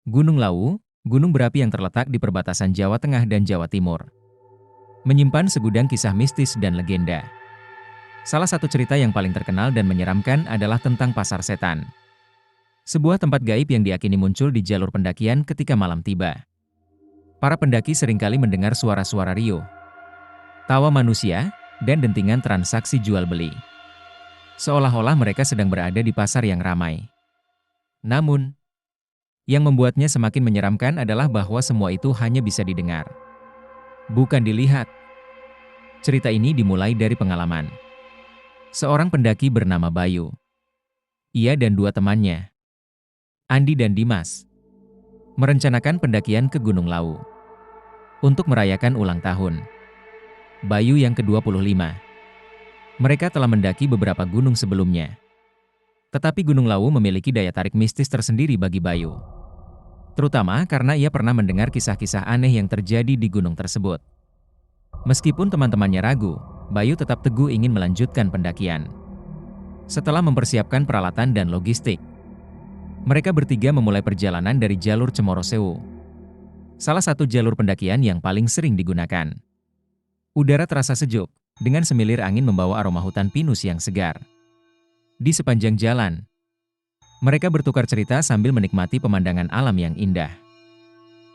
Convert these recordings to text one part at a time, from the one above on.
Gunung Lawu, gunung berapi yang terletak di perbatasan Jawa Tengah dan Jawa Timur, menyimpan segudang kisah mistis dan legenda. Salah satu cerita yang paling terkenal dan menyeramkan adalah tentang Pasar Setan. Sebuah tempat gaib yang diyakini muncul di jalur pendakian ketika malam tiba. Para pendaki seringkali mendengar suara-suara riuh, tawa manusia, dan dentingan transaksi jual-beli. Seolah-olah mereka sedang berada di pasar yang ramai. Namun, yang membuatnya semakin menyeramkan adalah bahwa semua itu hanya bisa didengar, bukan dilihat. Cerita ini dimulai dari pengalaman seorang pendaki bernama Bayu. Ia dan dua temannya, Andi dan Dimas, merencanakan pendakian ke Gunung Lawu untuk merayakan ulang tahun Bayu yang ke-25. Mereka telah mendaki beberapa gunung sebelumnya, tetapi Gunung Lawu memiliki daya tarik mistis tersendiri bagi Bayu, terutama karena ia pernah mendengar kisah-kisah aneh yang terjadi di gunung tersebut. Meskipun teman-temannya ragu, Bayu tetap teguh ingin melanjutkan pendakian. Setelah mempersiapkan peralatan dan logistik, mereka bertiga memulai perjalanan dari jalur Cemorosewu, salah satu jalur pendakian yang paling sering digunakan. Udara terasa sejuk, dengan semilir angin membawa aroma hutan pinus yang segar. Di sepanjang jalan, mereka bertukar cerita sambil menikmati pemandangan alam yang indah.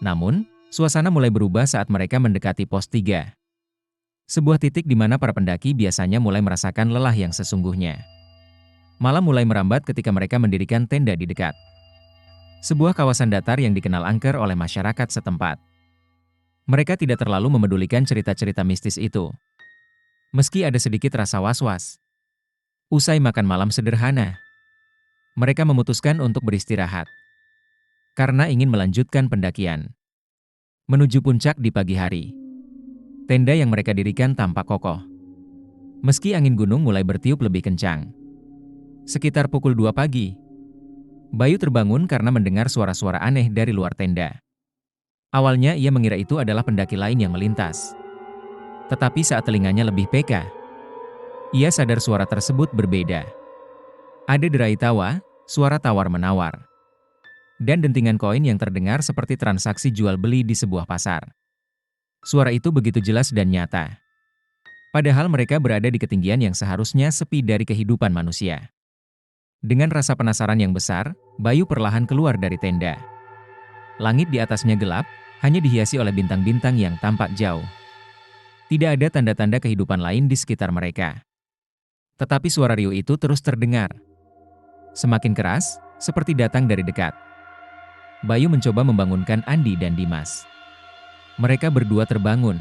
Namun, suasana mulai berubah saat mereka mendekati pos 3. Sebuah titik di mana para pendaki biasanya mulai merasakan lelah yang sesungguhnya. Malam mulai merambat ketika mereka mendirikan tenda di dekat sebuah kawasan datar yang dikenal angker oleh masyarakat setempat. Mereka tidak terlalu memedulikan cerita-cerita mistis itu, meski ada sedikit rasa was-was. Usai makan malam sederhana, mereka memutuskan untuk beristirahat karena ingin melanjutkan pendakian menuju puncak di pagi hari. Tenda yang mereka dirikan tampak kokoh, meski angin gunung mulai bertiup lebih kencang. Sekitar pukul 2 pagi, Bayu terbangun karena mendengar suara-suara aneh dari luar tenda. Awalnya ia mengira itu adalah pendaki lain yang melintas. Tetapi saat telinganya lebih peka, ia sadar suara tersebut berbeda. Ada derai tawa, suara tawar-menawar, dan dentingan koin yang terdengar seperti transaksi jual-beli di sebuah pasar. Suara itu begitu jelas dan nyata, padahal mereka berada di ketinggian yang seharusnya sepi dari kehidupan manusia. Dengan rasa penasaran yang besar, Bayu perlahan keluar dari tenda. Langit di atasnya gelap, hanya dihiasi oleh bintang-bintang yang tampak jauh. Tidak ada tanda-tanda kehidupan lain di sekitar mereka. Tetapi suara riuh itu terus terdengar, semakin keras, seperti datang dari dekat. Bayu mencoba membangunkan Andi dan Dimas. Mereka berdua terbangun,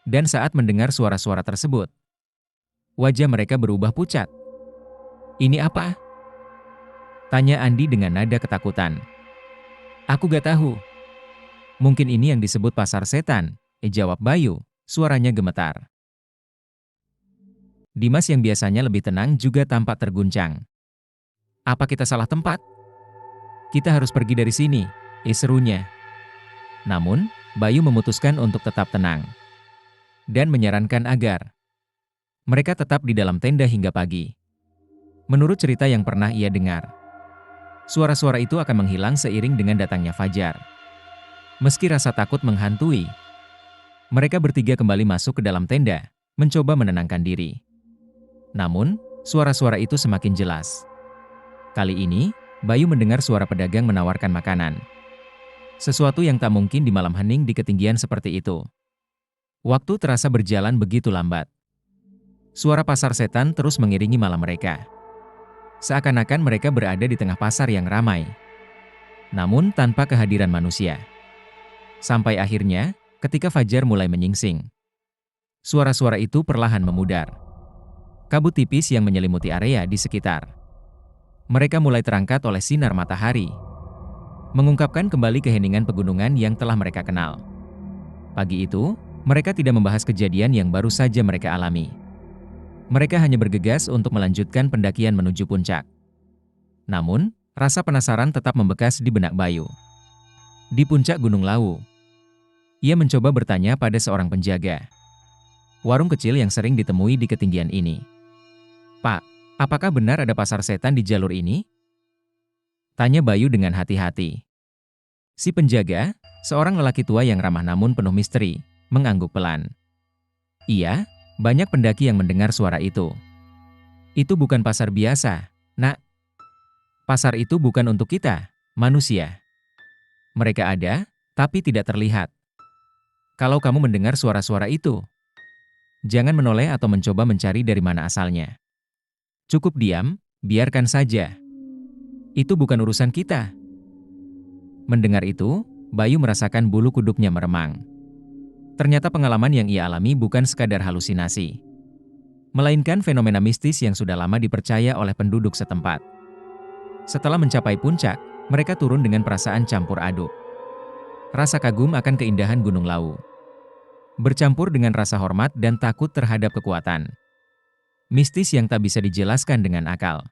dan saat mendengar suara-suara tersebut, wajah mereka berubah pucat. "Ini apa?" tanya Andi dengan nada ketakutan. "Aku gak tahu. Mungkin ini yang disebut pasar setan," jawab Bayu, suaranya gemetar. Dimas yang biasanya lebih tenang juga tampak terguncang. "Apa kita salah tempat? Kita harus pergi dari sini," serunya. Namun, Bayu memutuskan untuk tetap tenang dan menyarankan agar mereka tetap di dalam tenda hingga pagi. Menurut cerita yang pernah ia dengar, suara-suara itu akan menghilang seiring dengan datangnya fajar. Meski rasa takut menghantui, mereka bertiga kembali masuk ke dalam tenda, mencoba menenangkan diri. Namun, suara-suara itu semakin jelas. Kali ini, Bayu mendengar suara pedagang menawarkan makanan. Sesuatu yang tak mungkin di malam hening di ketinggian seperti itu. Waktu terasa berjalan begitu lambat. Suara pasar setan terus mengiringi malam mereka. Seakan-akan mereka berada di tengah pasar yang ramai, namun tanpa kehadiran manusia. Sampai akhirnya, ketika fajar mulai menyingsing, suara-suara itu perlahan memudar. Kabut tipis yang menyelimuti area di sekitar mereka mulai terangkat oleh sinar matahari, mengungkapkan kembali keheningan pegunungan yang telah mereka kenal. Pagi itu, mereka tidak membahas kejadian yang baru saja mereka alami. Mereka hanya bergegas untuk melanjutkan pendakian menuju puncak. Namun, rasa penasaran tetap membekas di benak Bayu. Di puncak Gunung Lawu, ia mencoba bertanya pada seorang penjaga warung kecil yang sering ditemui di ketinggian ini. "Pak, apakah benar ada pasar setan di jalur ini?" tanya Bayu dengan hati-hati. Si penjaga, seorang lelaki tua yang ramah namun penuh misteri, mengangguk pelan. Iya, banyak pendaki yang mendengar suara itu. Itu bukan pasar biasa, Nak. Pasar itu bukan untuk kita, manusia. Mereka ada, tapi tidak terlihat. Kalau kamu mendengar suara-suara itu, jangan menoleh atau mencoba mencari dari mana asalnya. Cukup diam, biarkan saja. Itu bukan urusan kita. Mendengar itu, Bayu merasakan bulu kuduknya meremang. Ternyata pengalaman yang ia alami bukan sekadar halusinasi, melainkan fenomena mistis yang sudah lama dipercaya oleh penduduk setempat. Setelah mencapai puncak, mereka turun dengan perasaan campur aduk. Rasa kagum akan keindahan Gunung Lawu, bercampur dengan rasa hormat dan takut terhadap kekuatan mistis yang tak bisa dijelaskan dengan akal.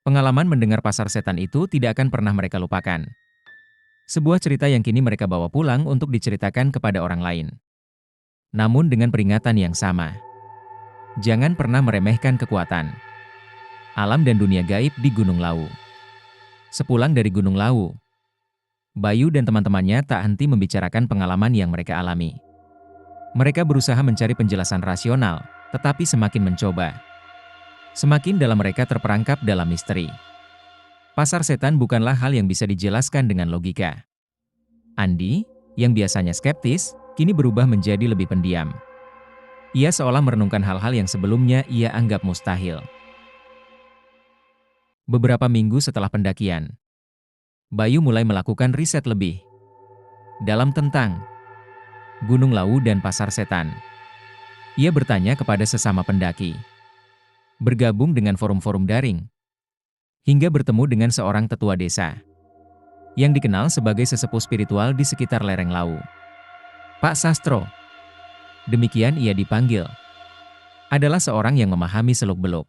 Pengalaman mendengar pasar setan itu tidak akan pernah mereka lupakan. Sebuah cerita yang kini mereka bawa pulang untuk diceritakan kepada orang lain. Namun dengan peringatan yang sama. Jangan pernah meremehkan kekuatan alam dan dunia gaib di Gunung Lawu. Sepulang dari Gunung Lawu, Bayu dan teman-temannya tak henti membicarakan pengalaman yang mereka alami. Mereka berusaha mencari penjelasan rasional, tetapi semakin mencoba, semakin dalam mereka terperangkap dalam misteri. Pasar setan bukanlah hal yang bisa dijelaskan dengan logika. Andi, yang biasanya skeptis, kini berubah menjadi lebih pendiam. Ia seolah merenungkan hal-hal yang sebelumnya ia anggap mustahil. Beberapa minggu setelah pendakian, Bayu mulai melakukan riset lebih dalam tentang Gunung Lawu dan pasar setan. Ia bertanya kepada sesama pendaki, bergabung dengan forum-forum daring, hingga bertemu dengan seorang tetua desa yang dikenal sebagai sesepuh spiritual di sekitar lereng Lawu. Pak Sastro, demikian ia dipanggil, adalah seorang yang memahami seluk-beluk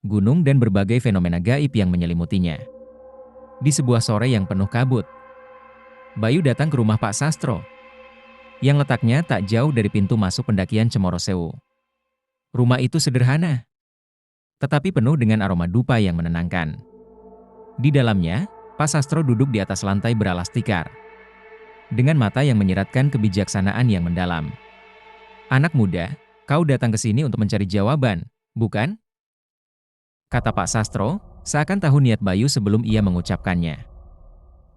gunung dan berbagai fenomena gaib yang menyelimutinya. Di sebuah sore yang penuh kabut, Bayu datang ke rumah Pak Sastro, yang letaknya tak jauh dari pintu masuk pendakian Cemoro Sewu. Rumah itu sederhana, tetapi penuh dengan aroma dupa yang menenangkan. Di dalamnya, Pak Sastro duduk di atas lantai beralas tikar, dengan mata yang menyiratkan kebijaksanaan yang mendalam. "Anak muda, kau datang ke sini untuk mencari jawaban, bukan?" kata Pak Sastro, seakan tahu niat Bayu sebelum ia mengucapkannya.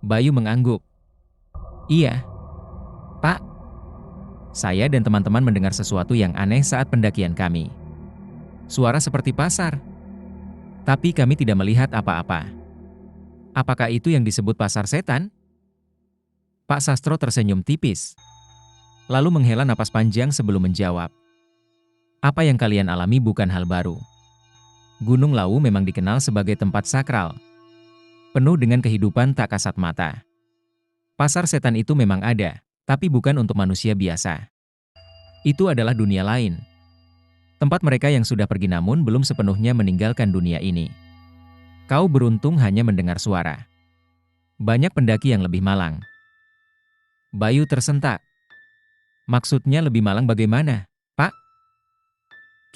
Bayu mengangguk. "Iya, Pak. Saya dan teman-teman mendengar sesuatu yang aneh saat pendakian kami. Suara seperti pasar. Tapi kami tidak melihat apa-apa. Apakah itu yang disebut pasar setan?" Pak Sastro tersenyum tipis, lalu menghela napas panjang sebelum menjawab. "Apa yang kalian alami bukan hal baru. Gunung Lawu memang dikenal sebagai tempat sakral, penuh dengan kehidupan tak kasat mata. Pasar setan itu memang ada, tapi bukan untuk manusia biasa. Itu adalah dunia lain. Tempat mereka yang sudah pergi namun belum sepenuhnya meninggalkan dunia ini. Kau beruntung hanya mendengar suara. Banyak pendaki yang lebih malang." Bayu tersentak. "Maksudnya lebih malang bagaimana, Pak?"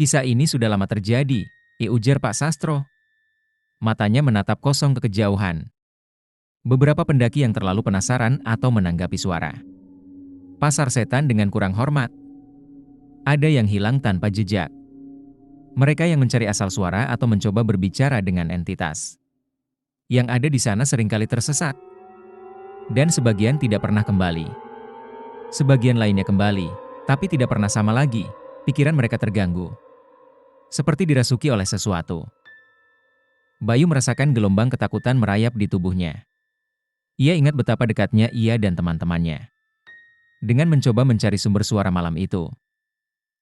"Kisah ini sudah lama terjadi," ujar Pak Sastro. Matanya menatap kosong ke kejauhan. Beberapa pendaki yang terlalu penasaran atau menanggapi suara pasar setan dengan kurang hormat. Ada yang hilang tanpa jejak. Mereka yang mencari asal suara atau mencoba berbicara dengan entitas yang ada di sana seringkali tersesat. Dan sebagian tidak pernah kembali. Sebagian lainnya kembali, tapi tidak pernah sama lagi. Pikiran mereka terganggu, seperti dirasuki oleh sesuatu. Bayu merasakan gelombang ketakutan merayap di tubuhnya. Ia ingat betapa dekatnya ia dan teman-temannya dengan mencoba mencari sumber suara malam itu.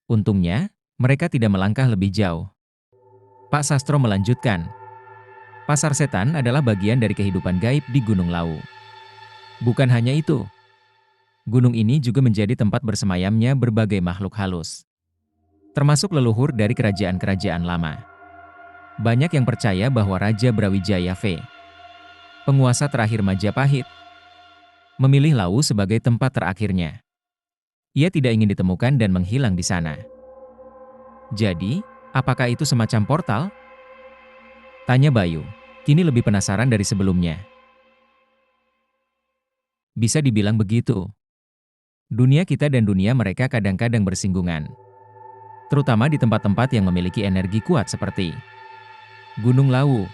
Untungnya, mereka tidak melangkah lebih jauh. Pak Sastro melanjutkan, "Pasar setan adalah bagian dari kehidupan gaib di Gunung Lawu. Bukan hanya itu, gunung ini juga menjadi tempat bersemayamnya berbagai makhluk halus, termasuk leluhur dari kerajaan-kerajaan lama. Banyak yang percaya bahwa Raja Brawijaya V, penguasa terakhir Majapahit, memilih Lawu sebagai tempat terakhirnya. Ia tidak ingin ditemukan dan menghilang di sana. Jadi, apakah itu semacam portal?" tanya Bayu, kini lebih penasaran dari sebelumnya. Bisa dibilang begitu. Dunia kita dan dunia mereka kadang-kadang bersinggungan. Terutama di tempat-tempat yang memiliki energi kuat seperti Gunung Lawu.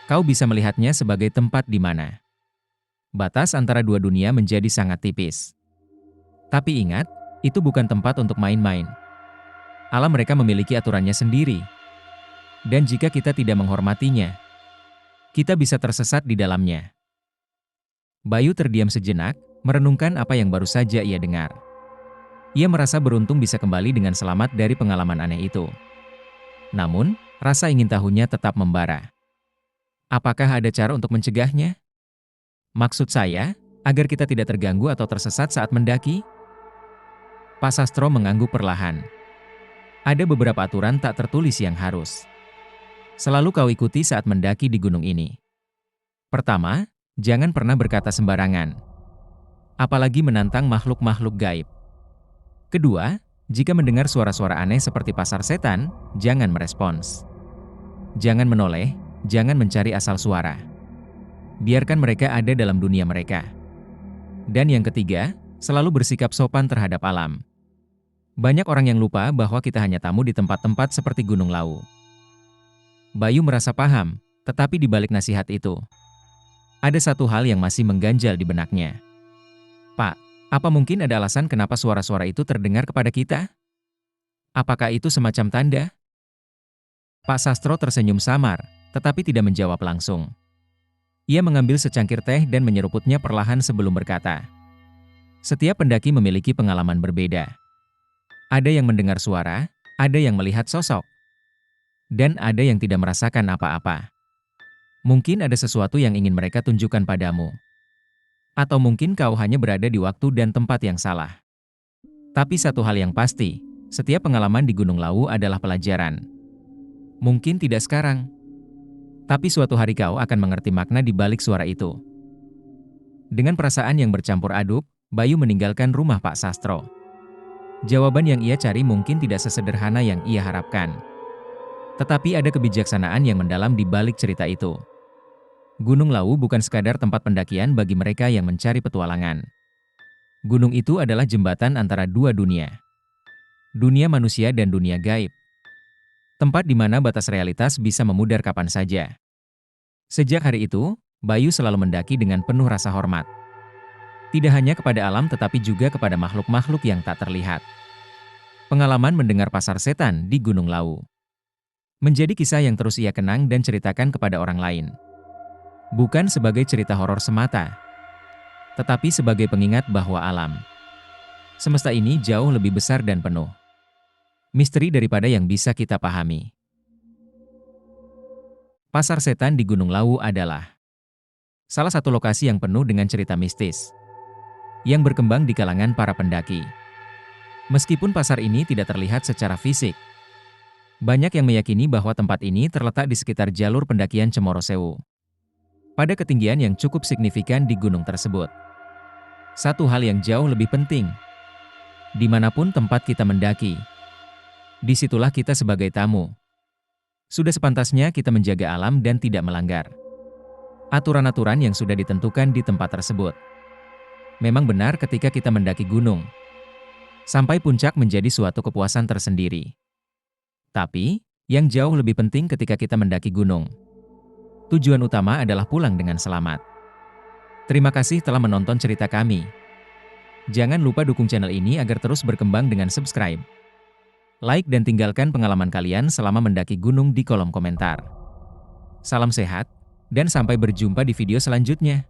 Kau bisa melihatnya sebagai tempat di mana batas antara dua dunia menjadi sangat tipis. Tapi ingat, itu bukan tempat untuk main-main. Alam mereka memiliki aturannya sendiri. Dan jika kita tidak menghormatinya, kita bisa tersesat di dalamnya. Bayu terdiam sejenak, merenungkan apa yang baru saja ia dengar. Ia merasa beruntung bisa kembali dengan selamat dari pengalaman aneh itu. Namun, rasa ingin tahunya tetap membara. Apakah ada cara untuk mencegahnya? Maksud saya, agar kita tidak terganggu atau tersesat saat mendaki? Pak Sastro mengangguk perlahan. Ada beberapa aturan tak tertulis yang harus selalu kau ikuti saat mendaki di gunung ini. Pertama, jangan pernah berkata sembarangan. Apalagi menantang makhluk-makhluk gaib. Kedua, jika mendengar suara-suara aneh seperti pasar setan, jangan merespons. Jangan menoleh, jangan mencari asal suara. Biarkan mereka ada dalam dunia mereka. Dan yang ketiga, selalu bersikap sopan terhadap alam. Banyak orang yang lupa bahwa kita hanya tamu di tempat-tempat seperti Gunung Lawu. Bayu merasa paham, tetapi di balik nasihat itu, ada satu hal yang masih mengganjal di benaknya. Pak, apa mungkin ada alasan kenapa suara-suara itu terdengar kepada kita? Apakah itu semacam tanda? Pak Sastro tersenyum samar, tetapi tidak menjawab langsung. Ia mengambil secangkir teh dan menyeruputnya perlahan sebelum berkata. Setiap pendaki memiliki pengalaman berbeda. Ada yang mendengar suara, ada yang melihat sosok, dan ada yang tidak merasakan apa-apa. Mungkin ada sesuatu yang ingin mereka tunjukkan padamu. Atau mungkin kau hanya berada di waktu dan tempat yang salah. Tapi satu hal yang pasti, setiap pengalaman di Gunung Lawu adalah pelajaran. Mungkin tidak sekarang, tapi suatu hari kau akan mengerti makna di balik suara itu. Dengan perasaan yang bercampur aduk, Bayu meninggalkan rumah Pak Sastro. Jawaban yang ia cari mungkin tidak sesederhana yang ia harapkan. Tetapi ada kebijaksanaan yang mendalam di balik cerita itu. Gunung Lawu bukan sekadar tempat pendakian bagi mereka yang mencari petualangan. Gunung itu adalah jembatan antara dua dunia. Dunia manusia dan dunia gaib. Tempat di mana batas realitas bisa memudar kapan saja. Sejak hari itu, Bayu selalu mendaki dengan penuh rasa hormat. Tidak hanya kepada alam tetapi juga kepada makhluk-makhluk yang tak terlihat. Pengalaman mendengar pasar setan di Gunung Lawu menjadi kisah yang terus ia kenang dan ceritakan kepada orang lain. Bukan sebagai cerita horor semata, tetapi sebagai pengingat bahwa alam semesta ini jauh lebih besar dan penuh misteri daripada yang bisa kita pahami. Pasar setan di Gunung Lawu adalah salah satu lokasi yang penuh dengan cerita mistis yang berkembang di kalangan para pendaki. Meskipun pasar ini tidak terlihat secara fisik, banyak yang meyakini bahwa tempat ini terletak di sekitar jalur pendakian Cemoro Sewu, pada ketinggian yang cukup signifikan di gunung tersebut. Satu hal yang jauh lebih penting, dimanapun tempat kita mendaki, disitulah kita sebagai tamu. Sudah sepantasnya kita menjaga alam dan tidak melanggar aturan-aturan yang sudah ditentukan di tempat tersebut. Memang benar ketika kita mendaki gunung, sampai puncak menjadi suatu kepuasan tersendiri. Tapi, yang jauh lebih penting ketika kita mendaki gunung, tujuan utama adalah pulang dengan selamat. Terima kasih telah menonton cerita kami. Jangan lupa dukung channel ini agar terus berkembang dengan subscribe, like dan tinggalkan pengalaman kalian selama mendaki gunung di kolom komentar. Salam sehat, dan sampai berjumpa di video selanjutnya.